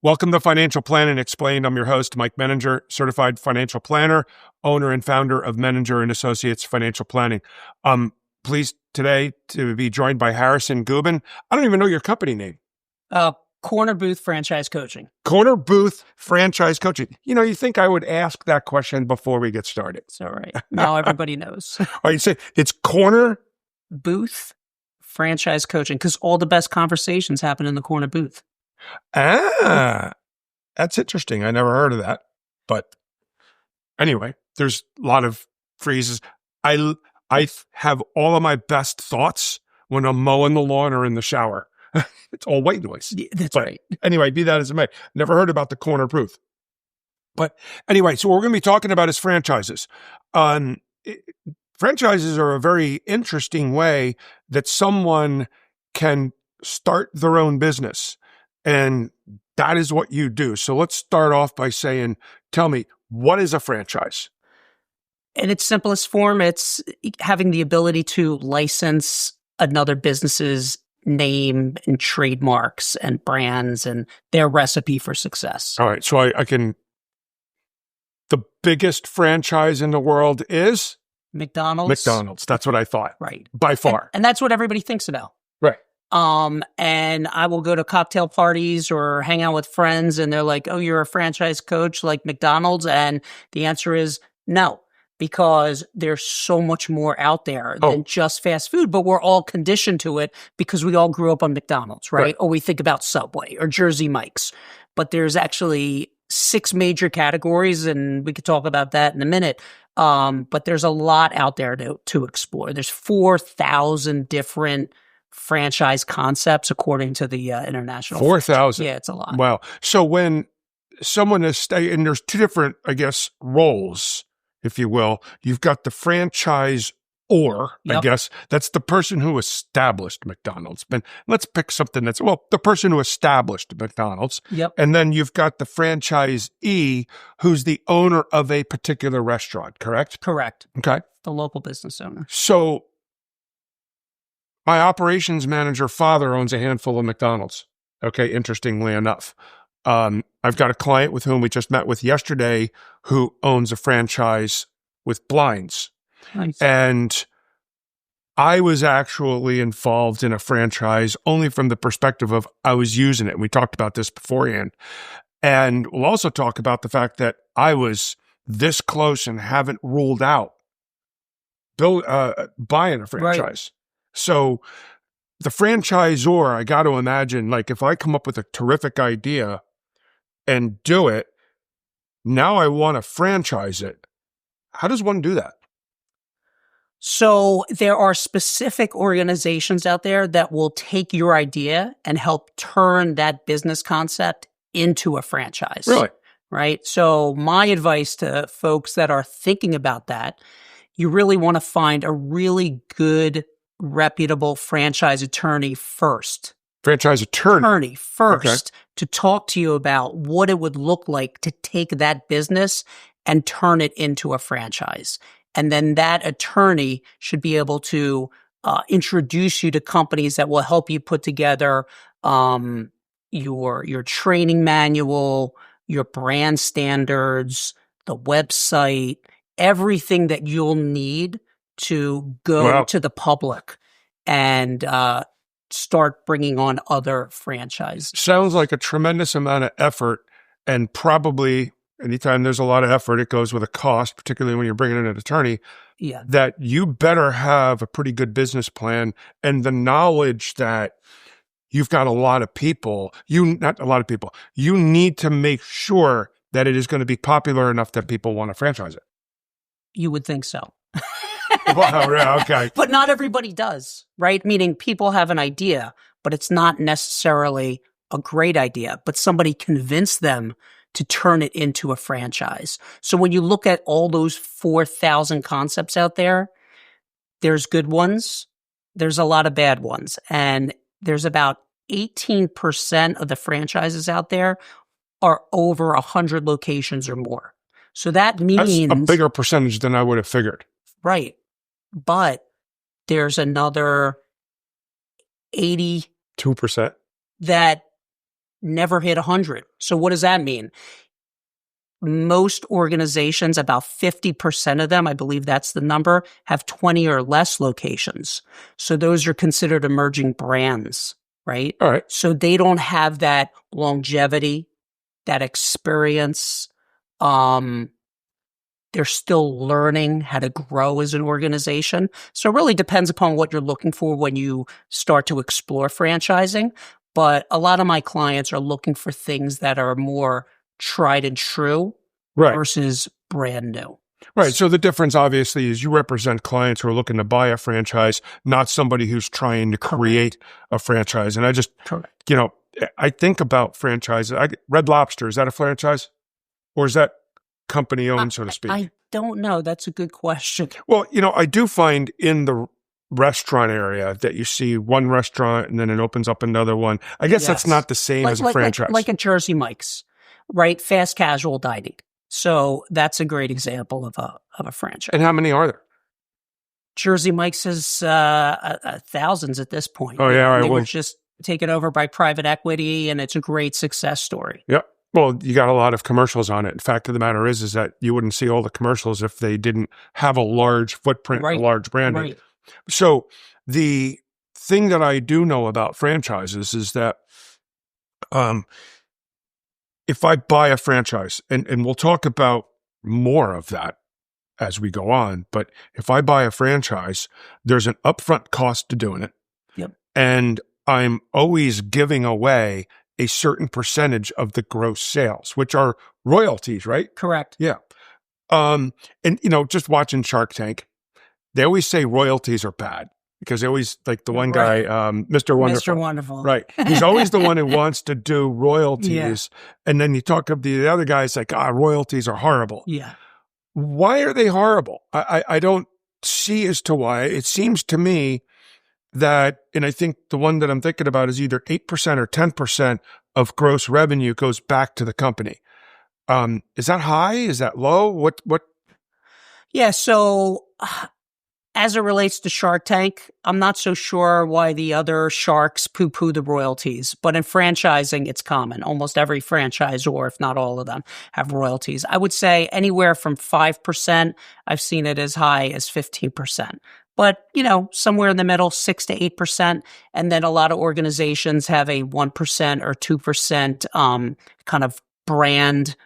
Welcome to Financial Planning Explained. I'm your host, Mike Menninger, certified financial planner, owner and founder of Menninger and Associates Financial Planning. Pleased today to be joined by Harris Gubin. I don't even know your company name. Corner Booth Franchise Coaching. Corner Booth Franchise Coaching. You know, you think I would ask that question before we get started. It's all right. Now everybody knows. All right, you say it's Corner Booth Franchise Coaching because all the best conversations happen in the corner booth. Ah, that's interesting. I never heard of that. But anyway, there's a lot of phrases. I have all of my best thoughts when I'm mowing the lawn or in the shower. It's all white noise. Yeah, that's right. Anyway, be that as it may. Never heard about the corner booth. But anyway, so what we're going to be talking about is franchises. Franchises are a very interesting way that someone can start their own business. And that is what you do. So let's start off by saying, tell me, what is a franchise? In its simplest form, it's having the ability to license another business's name and trademarks and brands and their recipe for success. All right. So I can, the biggest franchise in the world is? McDonald's. McDonald's. That's what I thought. Right. By far. And that's what everybody thinks about. Right. And I will go to cocktail parties or hang out with friends and they're like, oh, you're a franchise coach like McDonald's. And the answer is no, because there's so much more out there than just fast food, but we're all conditioned to it because we all grew up on McDonald's, right? Or we think about Subway or Jersey Mike's, but there's actually 6 major categories and we could talk about that in a minute. But there's a lot out there to explore. There's 4,000 different franchise concepts according to the international 4,000. Yeah, it's a lot. Wow. So when someone is and there's 2 different, I guess, roles, if you will. You've got the franchisor, I guess. That's the person who established McDonald's. But let's pick something that's, the person who established McDonald's. Yep. And then you've got the franchisee who's the owner of a particular restaurant, correct? Correct. Okay. The local business owner. So my operations manager father owns a handful of McDonald's. Okay, interestingly enough. I've got a client with whom we just met with yesterday who owns a franchise with blinds. Nice. And I was actually involved in a franchise only from the perspective of I was using it. We talked about this beforehand. And we'll also talk about the fact that I was this close and haven't ruled out buying a franchise. Right. So the franchisor, I got to imagine, like if I come up with a terrific idea and do it, now I want to franchise it. How does one do that? So there are specific organizations out there that will take your idea and help turn that business concept into a franchise. Really? Right? So my advice to folks that are thinking about that, you really want to find a really good reputable franchise attorney first. Franchise attorney first to talk to you about what it would look like to take that business and turn it into a franchise. And then that attorney should be able to introduce you to companies that will help you put together your training manual, your brand standards, the website, everything that you'll need to go to the public and start bringing on other franchises. Sounds like a tremendous amount of effort, and probably anytime there's a lot of effort, it goes with a cost, particularly when you're bringing in an attorney, that you better have a pretty good business plan and the knowledge that you've got a lot of people, you need to make sure that it is going to be popular enough that people want to franchise it. You would think so. Wow, okay. But not everybody does, right? Meaning people have an idea, but it's not necessarily a great idea, but somebody convinced them to turn it into a franchise. So when you look at all those 4,000 concepts out there, there's good ones, there's a lot of bad ones, and there's about 18% of the franchises out there are over 100 locations or more. So that means... That's a bigger percentage than I would have figured. Right. But there's another 82% that never hit 100. So what does that mean? Most organizations, about 50% of them, I believe that's the number, have 20 or less locations. So those are considered emerging brands, right? All right. So they don't have that longevity, that experience. They're still learning how to grow as an organization. So it really depends upon what you're looking for when you start to explore franchising. But a lot of my clients are looking for things that are more tried and true versus brand new. Right. So the difference, obviously, is you represent clients who are looking to buy a franchise, not somebody who's trying to create a franchise. And I just, I think about franchises. Red Lobster, is that a franchise? Or is that company owned, so to speak? I don't know. That's a good question. Well, I do find in the restaurant area that you see one restaurant and then it opens up another one. I guess that's not the same as a franchise. Like a Jersey Mike's, right? Fast casual dining. So that's a great example of a franchise. And how many are there? Jersey Mike's is thousands at this point. Oh, yeah. All right. They were just taken over by private equity, and it's a great success story. Yep. Well, you got a lot of commercials on it. The fact of the matter is that you wouldn't see all the commercials if they didn't have a large footprint, a large branding. Right. So the thing that I do know about franchises is that if I buy a franchise, and we'll talk about more of that as we go on, but if I buy a franchise, there's an upfront cost to doing it. Yep. And I'm always giving away a certain percentage of the gross sales, which are royalties, right? Correct. Yeah. And, just watching Shark Tank, they always say royalties are bad because they always, like the one guy, Mr. Wonderful. Mr. Wonderful. Right. He's always the one who wants to do royalties. Yeah. And then you talk of the other guys like, royalties are horrible. Yeah. Why are they horrible? I don't see as to why. It seems to me that, and I think the one that I'm thinking about is either 8% or 10% of gross revenue goes back to the company. Is that high? Is that low? What? Yeah. So as it relates to Shark Tank, I'm not so sure why the other sharks poo-poo the royalties, but in franchising, it's common. Almost every franchisor, if not all of them, have royalties. I would say anywhere from 5%. I've seen it as high as 15%. But, somewhere in the middle, 6 to 8%. And then a lot of organizations have a 1% or 2% kind of brand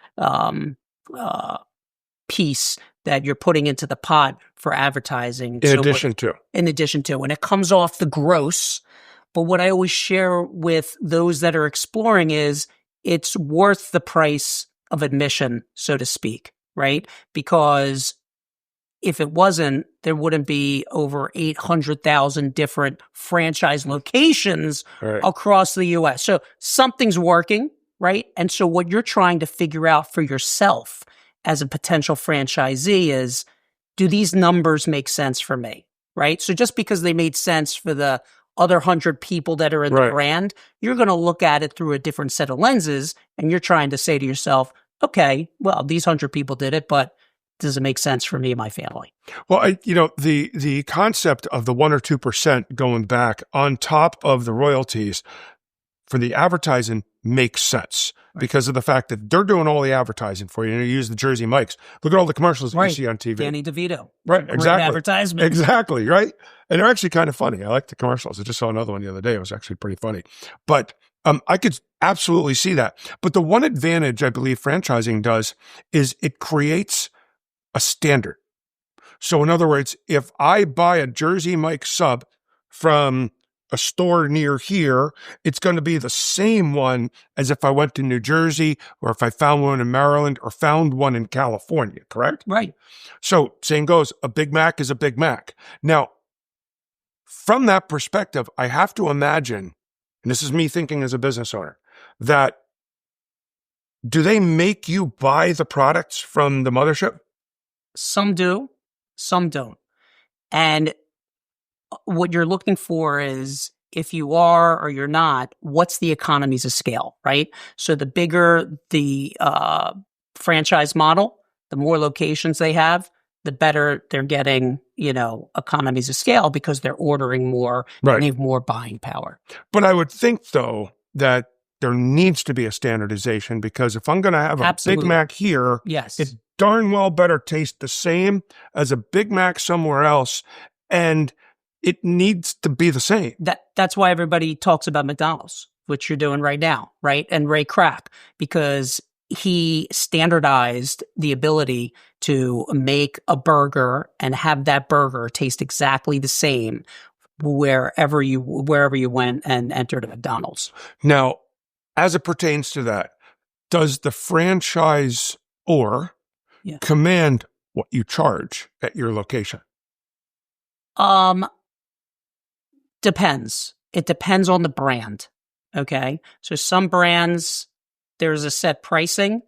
piece that you're putting into the pot for advertising. In addition to. And it comes off the gross. But what I always share with those that are exploring is it's worth the price of admission, so to speak, right? Because if it wasn't, there wouldn't be over 800,000 different franchise locations across the U.S. So something's working, right? And so what you're trying to figure out for yourself as a potential franchisee is, do these numbers make sense for me, right? So just because they made sense for the other 100 people that are in the brand, you're going to look at it through a different set of lenses, and you're trying to say to yourself, okay, well, these 100 people did it, but does it make sense for me and my family? Well, the concept of the 1 or 2% going back on top of the royalties for the advertising makes sense because of the fact that they're doing all the advertising for you. You use the Jersey Mike's. Look at all the commercials that you see on TV. Danny DeVito. Right, great exactly. Advertisement. Exactly, right? And they're actually kind of funny. I like the commercials. I just saw another one the other day. It was actually pretty funny. But I could absolutely see that. But the one advantage I believe franchising does is it creates a standard. So in other words, if I buy a Jersey Mike sub from a store near here, it's going to be the same one as if I went to New Jersey or if I found one in Maryland or found one in California, correct? Right. So same goes, a Big Mac is a Big Mac. Now, from that perspective, I have to imagine, and this is me thinking as a business owner, that do they make you buy the products from the mothership? Some do, some don't. And what you're looking for is, if you are or you're not, what's the economies of scale, right? So the bigger the franchise model, the more locations they have, the better they're getting, economies of scale because they're ordering more and they have more buying power. But I would think, though, that there needs to be a standardization, because if I'm going to have a Absolutely. Big Mac here, Yes. it darn well better taste the same as a Big Mac somewhere else, and it needs to be the same. That's why everybody talks about McDonald's, which you're doing right now, right? And Ray Kroc, because he standardized the ability to make a burger and have that burger taste exactly the same wherever you went and entered a McDonald's. Now, as it pertains to that, does the franchisor command what you charge at your location? Depends. It depends on the brand. Okay. So some brands, there's a set pricing,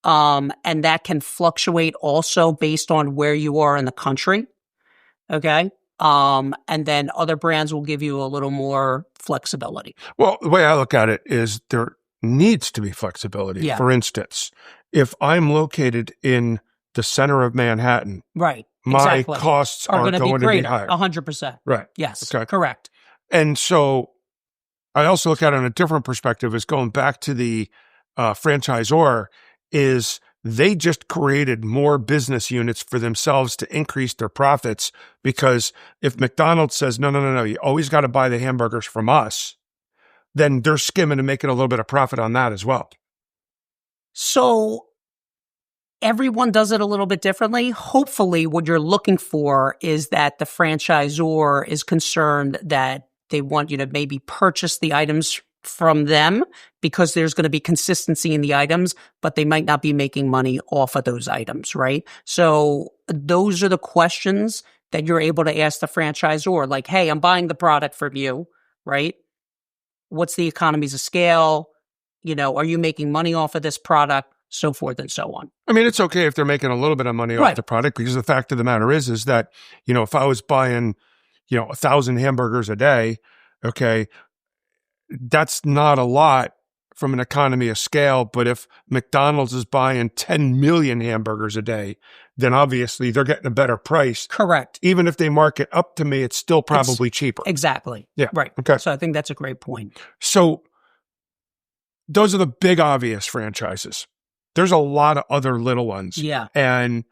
and that can fluctuate also based on where you are in the country. Okay. And then other brands will give you a little more flexibility. Well, the way I look at it is there needs to be flexibility. Yeah. For instance, if I'm located in the center of Manhattan, right, my exactly. costs are going to be higher. 100%. Right. Yes. Okay. Correct. And so I also look at it in a different perspective, is going back to the franchisor, is they just created more business units for themselves to increase their profits, because if McDonald's says, no, you always got to buy the hamburgers from us, then they're skimming and making a little bit of profit on that as well. So everyone does it a little bit differently. Hopefully what you're looking for is that the franchisor is concerned that they want you to maybe purchase the items from them because there's going to be consistency in the items, but they might not be making money off of those items, right? So those are the questions that you're able to ask the franchisor, like, hey, I'm buying the product from you, right? What's the economies of scale? Are you making money off of this product? So forth and so on. I mean, it's okay if they're making a little bit of money off the product, because the fact of the matter is that, if I was buying, 1,000 hamburgers a day, okay, that's not a lot from an economy of scale. But if McDonald's is buying 10 million hamburgers a day, then obviously they're getting a better price. Correct. Even if they mark it up to me, it's still probably cheaper. Exactly. Yeah. Right. Okay. So I think that's a great point. So those are the big obvious franchises. There's a lot of other little ones. Yeah. And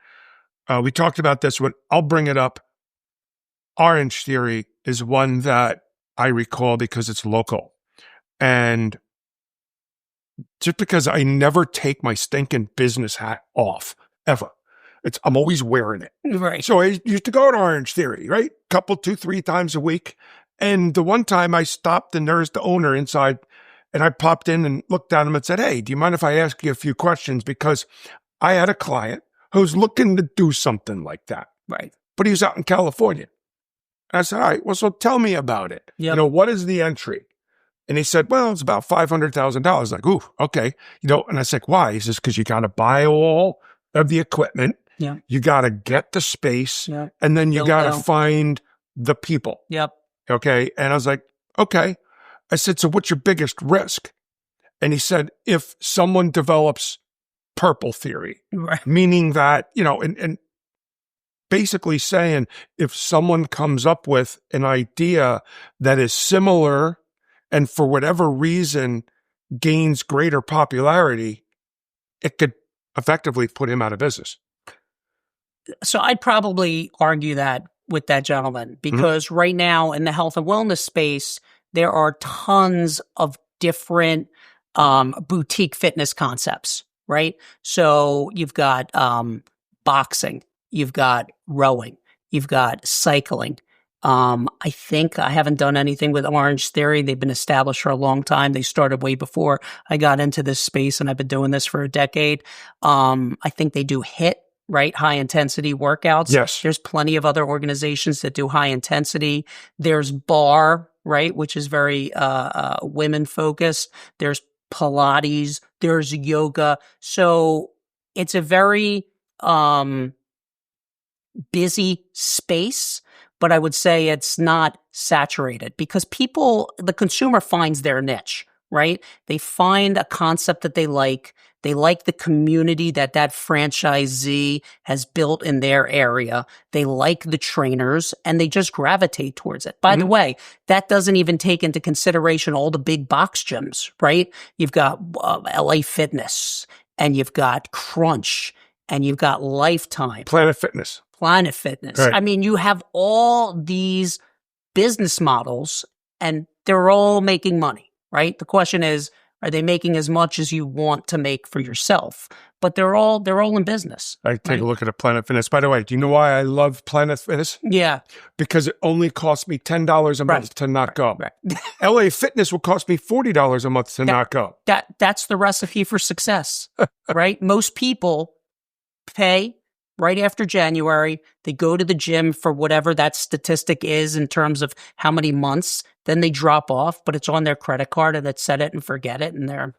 we talked about this when I'll bring it up. OrangeTheory is one that I recall because it's local. And just because I never take my stinking business hat off, ever. I'm always wearing it. Right. So I used to go to OrangeTheory, right? Couple, 2-3 times a week. And the one time I stopped and there's the owner inside, and I popped in and looked at him and said, hey, do you mind if I ask you a few questions? Because I had a client who's looking to do something like that. Right. But he was out in California. And I said, all right, well, so tell me about it. Yep. What is the entry? And he said, well, it's about $500,000. Like, ooh, okay. And I said, why? He says, because you got to buy all of the equipment. Yeah. You got to get the space. Yeah. And then you got to find the people. Yep. Okay. And I was like, okay. I said, so what's your biggest risk? And he said, if someone develops purple theory, right. Meaning that, and basically saying if someone comes up with an idea that is similar and for whatever reason gains greater popularity, it could effectively put him out of business. So I'd probably argue that with that gentleman, because right now in the health and wellness space, there are tons of different boutique fitness concepts, right? So you've got boxing, you've got rowing, you've got cycling. I think I haven't done anything with OrangeTheory. They've been established for a long time. They started way before I got into this space, and I've been doing this for a decade. I think they do HIIT, right? High intensity workouts. Yes. There's plenty of other organizations that do high intensity. There's BAR, right? Which is very women focused. There's Pilates. There's yoga. So it's a very busy space, but I would say it's not saturated because the consumer finds their niche, right? They find a concept that they like. They like the community that franchisee has built in their area. They like the trainers and they just gravitate towards it. By the way, that doesn't even take into consideration all the big box gyms, right? You've got LA Fitness and you've got Crunch and you've got Lifetime. Planet Fitness. Right. I mean, you have all these business models and they're all making money, right? The question is, are they making as much as you want to make for yourself? But they're all in business. I take a look at a Planet Fitness. By the way, do you know why I love Planet Fitness? Yeah. Because it only costs me $10 a month to not go. LA Fitness will cost me $40 a month to not go. That's the recipe for success, right? Most people pay right after January. They go to the gym for whatever that statistic is in terms of how many months. Then they drop off, but it's on their credit card and it's set it and forget it. And they're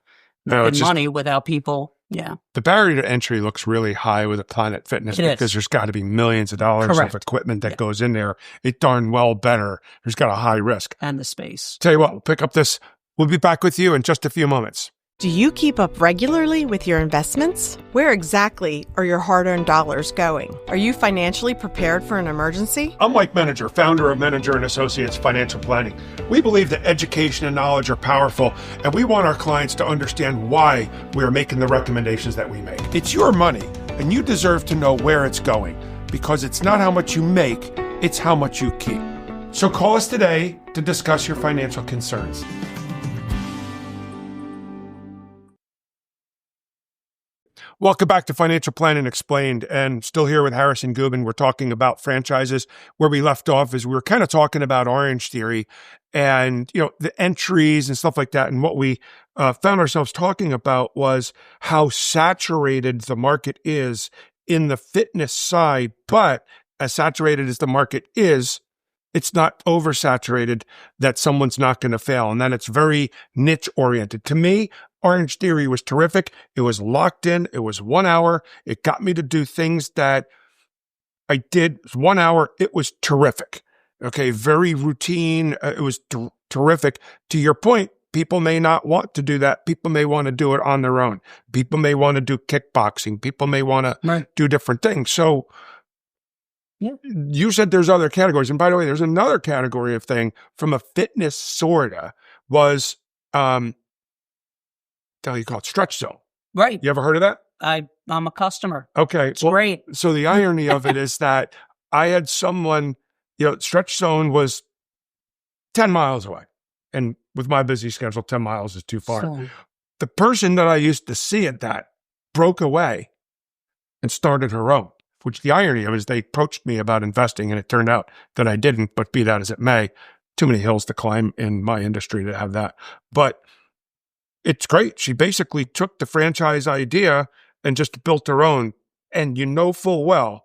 making money without people. Yeah. The barrier to entry looks really high with a Planet Fitness because there's got to be millions of dollars of equipment that goes in there. It darn well better. There's got a high risk. And the space. Tell you what, we'll pick up this. We'll be back with you in just a few moments. Do you keep up regularly with your investments? Where exactly are your hard-earned dollars going? Are you financially prepared for an emergency? I'm Mike Menninger, founder of Menninger & Associates Financial Planning. We believe that education and knowledge are powerful, and we want our clients to understand why we are making the recommendations that we make. It's your money, and you deserve to know where it's going, because it's not how much you make, it's how much you keep. So call us today to discuss your financial concerns. Welcome back to Financial Planning Explained, and still here with Harris Gubin. We're talking about franchises. Where we left off is we were kind of talking about OrangeTheory and, the entries and stuff like that. And what we found ourselves talking about was how saturated the market is in the fitness side. But as saturated as the market is, it's not oversaturated that someone's not going to fail, and that it's very niche oriented. To me, OrangeTheory was terrific. It was locked in. It was 1 hour. It got me to do things that I did. It was 1 hour. It was terrific. Okay. Very routine. It was terrific. To your point, people may not want to do that. People may want to do it on their own. People may want to do kickboxing. People may want to do different things. So you said there's other categories. And by the way, there's another category of thing from a fitness sorta was, how you call it, Stretch Zone. Right. You ever heard of that? I'm a customer. Okay. It's great. So the irony of it is that I had someone, Stretch Zone was 10 miles away. And with my busy schedule, 10 miles is too far. So, the person that I used to see at that broke away and started her own, which the irony of it is they approached me about investing and it turned out that I didn't, but be that as it may, too many hills to climb in my industry to have that. But it's great. She basically took the franchise idea and just built her own. And you know full well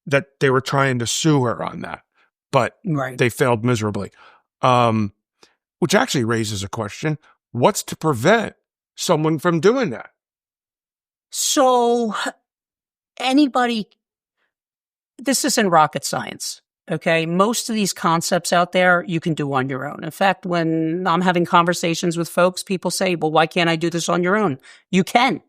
that they were trying to sue her on that, but they failed miserably. Which actually raises a question. What's to prevent someone from doing that? So this isn't rocket science. Okay. Most of these concepts out there, you can do on your own. In fact, when I'm having conversations with folks, people say, well, why can't I do this on your own? You can.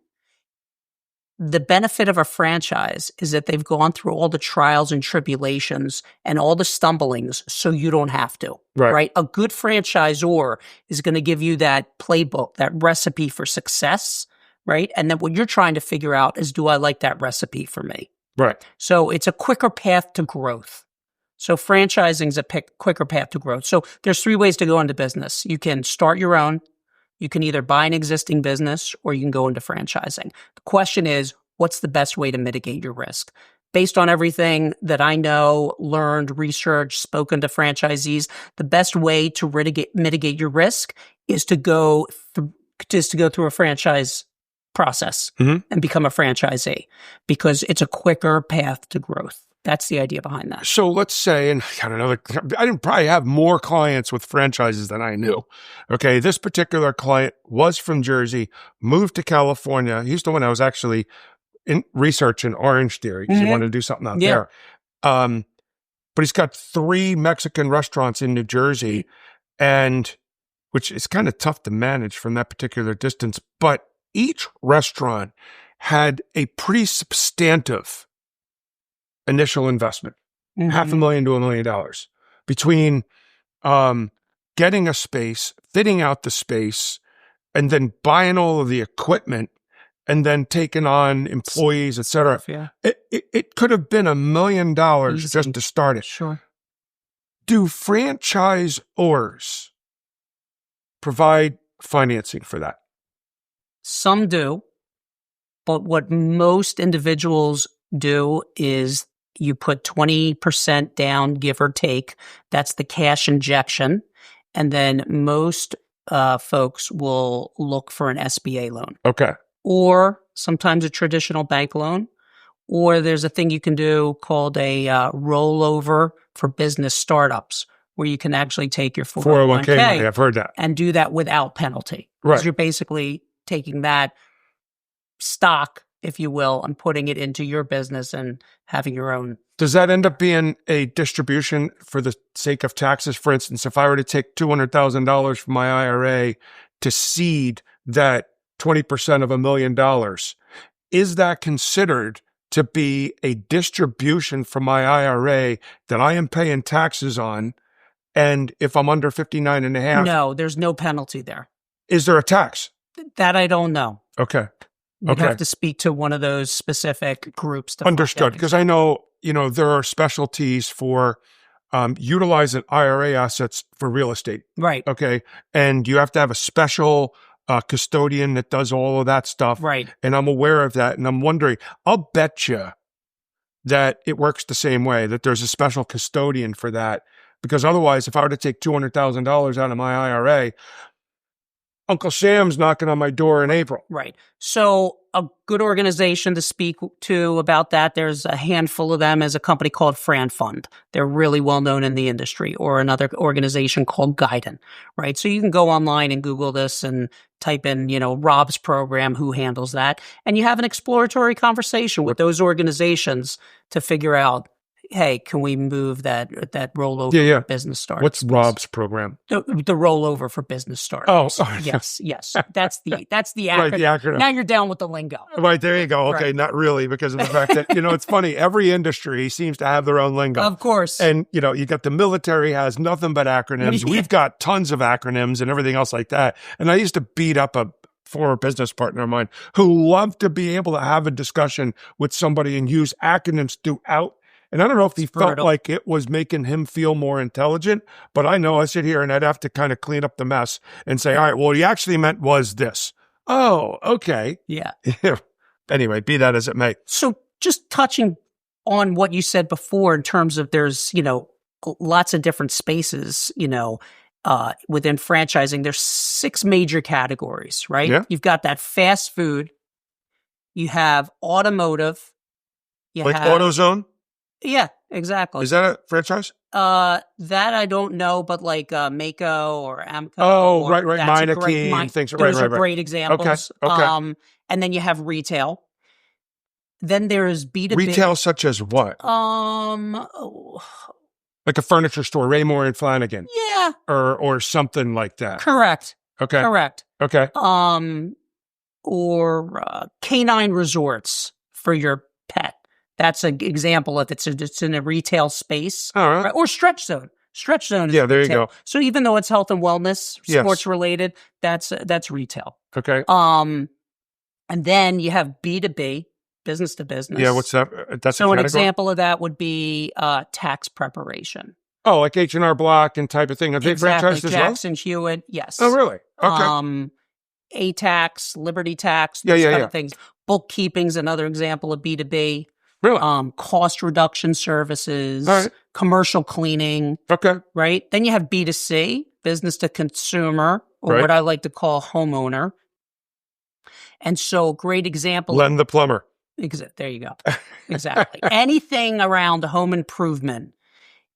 The benefit of a franchise is that they've gone through all the trials and tribulations and all the stumblings so you don't have to, right? A good franchisor is going to give you that playbook, that recipe for success, right? And then what you're trying to figure out is, do I like that recipe for me? Right. So it's a quicker path to growth. So franchising is a quicker path to growth. So there's 3 ways to go into business. You can start your own. You can either buy an existing business or you can go into franchising. The question is, what's the best way to mitigate your risk? Based on everything that I know, learned, researched, spoken to franchisees, the best way to mitigate your risk is to go through a franchise process and become a franchisee, because it's a quicker path to growth. That's the idea behind that. So let's say, and I didn't probably have more clients with franchises than I knew. Okay. This particular client was from Jersey, moved to California. He's the one I was actually in researching OrangeTheory because he wanted to do something out there. But he's got 3 Mexican restaurants in New Jersey, and which is kind of tough to manage from that particular distance. But each restaurant had a pretty substantive initial investment, $500,000 to $1 million, between getting a space, fitting out the space, and then buying all of the equipment, and then taking on employees, et cetera. Yeah. It could have been $1 million just to start it. Sure. Do franchisors provide financing for that? Some do, but what most individuals do is you put 20% down, give or take. That's the cash injection. And then most folks will look for an SBA loan. Okay. Or sometimes a traditional bank loan. Or there's a thing you can do called a rollover for business startups, where you can actually take your 401k money. I've heard that. And do that without penalty. Right. Because you're basically taking that stock, if you will, and putting it into your business and having your own. Does that end up being a distribution for the sake of taxes? For instance, if I were to take $200,000 from my IRA to seed that 20% of $1 million, is that considered to be a distribution from my IRA that I am paying taxes on? And if I'm under 59 and a half? No, there's no penalty there. Is there a tax? That I don't know. Okay. You'd have to speak to one of those specific groups. To Understood. Because I know, there are specialties for utilizing IRA assets for real estate. Right. Okay. And you have to have a special custodian that does all of that stuff. Right. And I'm aware of that. And I'm wondering, I'll bet you that it works the same way, that there's a special custodian for that. Because otherwise, if I were to take $200,000 out of my IRA, Uncle Sam's knocking on my door in April. Right. So a good organization to speak to about that, there's a handful of them, is a company called Fran Fund. They're really well known in the industry, or another organization called Guidon, right? So you can go online and Google this and type in, Rob's program, who handles that. And you have an exploratory conversation with those organizations to figure out, hey, can we move that rollover for business startups? What's Rob's program? The rollover for business startups. Oh, yes. That's the acronym. Right, the acronym. Now you're down with the lingo. Right, there you go. Okay, Right. Not really, because of the fact that, it's funny, every industry seems to have their own lingo. Of course. And, you got the military has nothing but acronyms. We've got tons of acronyms and everything else like that. And I used to beat up a former business partner of mine who loved to be able to have a discussion with somebody and use acronyms throughout. And I don't know if he felt like it was making him feel more intelligent, but I know I sit here and I'd have to kind of clean up the mess and say, all right, well, what he actually meant was this. Oh, okay. Yeah. Anyway, be that as it may. So just touching on what you said before in terms of there's, lots of different spaces, within franchising, there's 6 major categories, right? Yeah. You've got that fast food. You have automotive. You like have AutoZone? Yeah, exactly. Is that a franchise? That I don't know, but like Mako or Amco. Oh, or right. Meineke things. Those Right. are great examples. Okay. And then you have retail. Then there's B2B. Retail such as what? Like a furniture store, Raymore and Flanagan. Yeah. Or something like that. Correct. Okay. Correct. Okay. Or canine resorts for your pet. That's an example if it's in a retail space. All right. Or Stretch Zone. Stretch Zone is there you retail. go. So even though it's health and wellness, Yes. sports related, that's retail. Okay. And then you have B2B, business to business. Yeah, what's that? That's so a an category? example of that would be tax preparation. Oh, like H&R Block and type of thing. Are they franchised as well? Jackson Hewitt, yes. Oh, really? Okay. A-Tax, Liberty Tax, Yeah, these yeah, kind yeah. of things. Bookkeeping's another example of B2B. Really? Cost reduction services, All right. commercial cleaning, Okay. right? Then you have B2C, business to consumer, or Right. what I like to call homeowner. And so great example. Len the plumber. There you go. Exactly. Anything around home improvement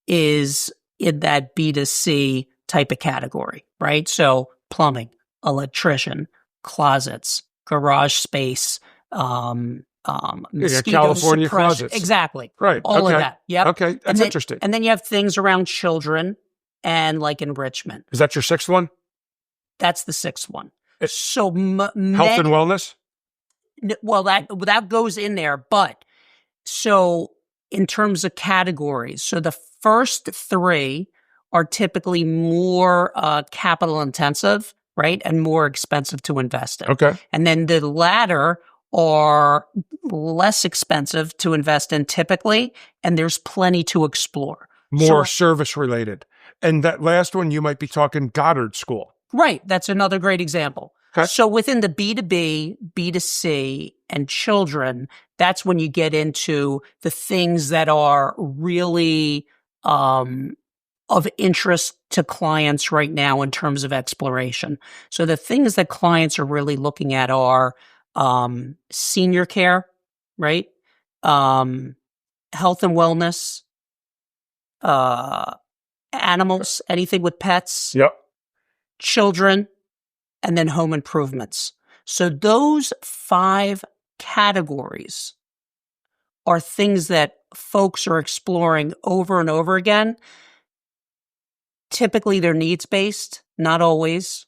is in that B2C type of category, right? So plumbing, electrician, closets, garage space, mosquito California suppression. closets. Exactly. Right. All okay. of that. Yep. Okay. That's interesting. And then you have things around children and like enrichment. Is that your 6th one? That's the sixth one. So health and wellness? Well, that goes in there, but so in terms of categories, so the first three are typically more capital intensive, right? And more expensive to invest in. Okay. And then the latter are less expensive to invest in typically, and there's plenty to explore. More service related. And that last one, you might be talking Goddard School. Right. That's another great example. Okay. So within the B2B, B2C, and children, that's when you get into the things that are really of interest to clients right now in terms of exploration. So the things that clients are really looking at are senior care, right? Health and wellness, animals, anything with pets, Yep. children, and then home improvements. So those 5 categories are things that folks are exploring over and over again. Typically, they're needs-based, not always.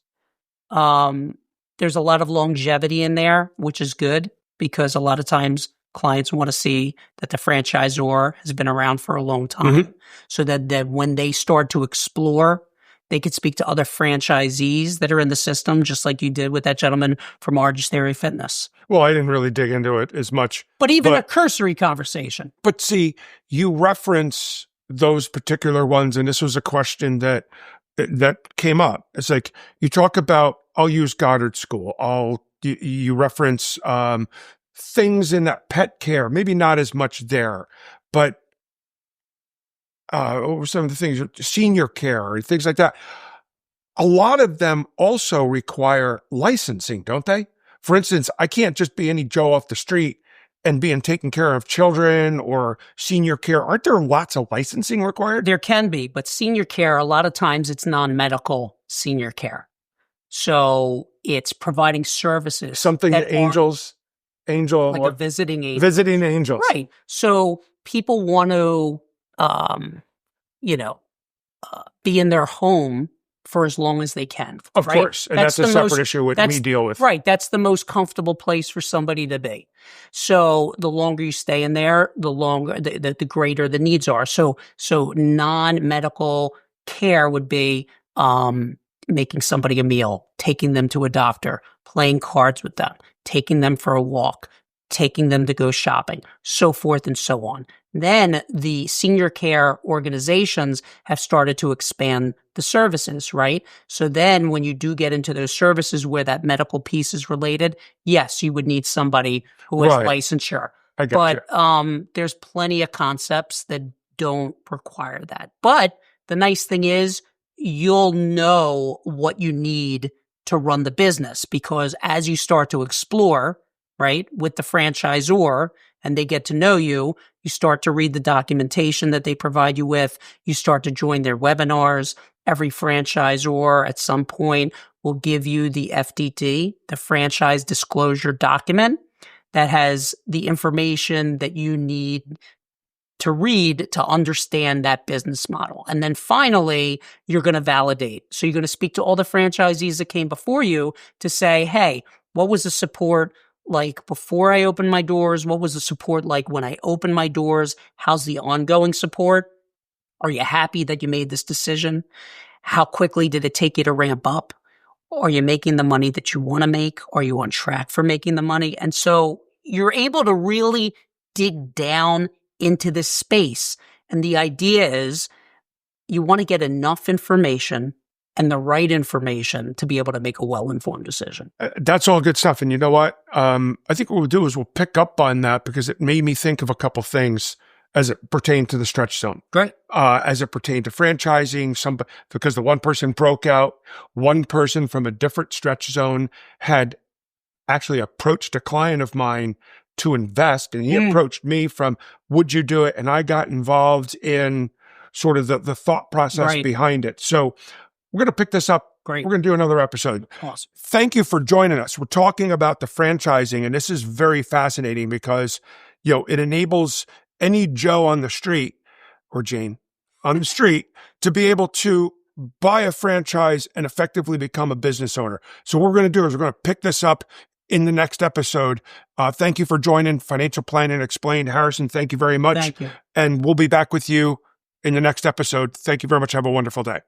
There's a lot of longevity in there, which is good because a lot of times clients want to see that the franchisor has been around for a long time so that when they start to explore, they could speak to other franchisees that are in the system, just like you did with that gentleman from OrangeTheory Fitness. Well, I didn't really dig into it as much. But even a cursory conversation. But see, you reference those particular ones, and this was a question that came up. It's like, you talk about, I'll use Goddard School. You reference things in that pet care, maybe not as much there, but what were some of the things, senior care and things like that. A lot of them also require licensing, don't they? For instance, I can't just be any Joe off the street and being taking care of children or senior care. Aren't there lots of licensing required? There can be, but senior care, a lot of times it's non-medical senior care. So it's providing services. Something that like a visiting angel. Visiting angels. Right. So people want to, be in their home for as long as they can. Of course. And that's a separate issue we deal with. Right. That's the most comfortable place for somebody to be. So the longer you stay in there, the longer, the greater the needs are. So non-medical care would be making somebody a meal, taking them to a doctor, playing cards with them, taking them for a walk, taking them to go shopping, so forth and so on. Then the senior care organizations have started to expand the services, right? So then when you do get into those services where that medical piece is related, yes, you would need somebody who has licensure. But there's plenty of concepts that don't require that. But the nice thing is you'll know what you need to run the business, because as you start to explore, right, with the franchisor and they get to know you, you start to read the documentation that they provide you with. You start to join their webinars. Every franchisor at some point will give you the FDD, the franchise disclosure document, that has the information that you need to read to understand that business model. And then finally, you're going to validate. So you're going to speak to all the franchisees that came before you to say, hey, what was the support like before I opened my doors? What was the support like when I opened my doors? How's the ongoing support? Are you happy that you made this decision? How quickly did it take you to ramp up? Are you making the money that you want to make? Are you on track for making the money? And so you're able to really dig down into this space. And the idea is you want to get enough information and the right information to be able to make a well-informed decision. That's all good stuff. And you know what? I think what we'll do is we'll pick up on that because it made me think of a couple things as it pertained to the stretch zone. Great. As it pertained to franchising, because the one person broke out, one person from a different stretch zone had actually approached a client of mine to invest, and he approached me from, would you do it? And I got involved in sort of the thought process behind it. So we're going to pick this up. Great. We're going to do another episode. Awesome. Thank you for joining us. We're talking about the franchising, and this is very fascinating because, it enables any Joe on the street or Jane on the street to be able to buy a franchise and effectively become a business owner. So what we're going to do is we're going to pick this up in the next episode. Thank you for joining Financial Planning Explained. Harrison, thank you very much. Thank you. And we'll be back with you in the next episode. Thank you very much. Have a wonderful day.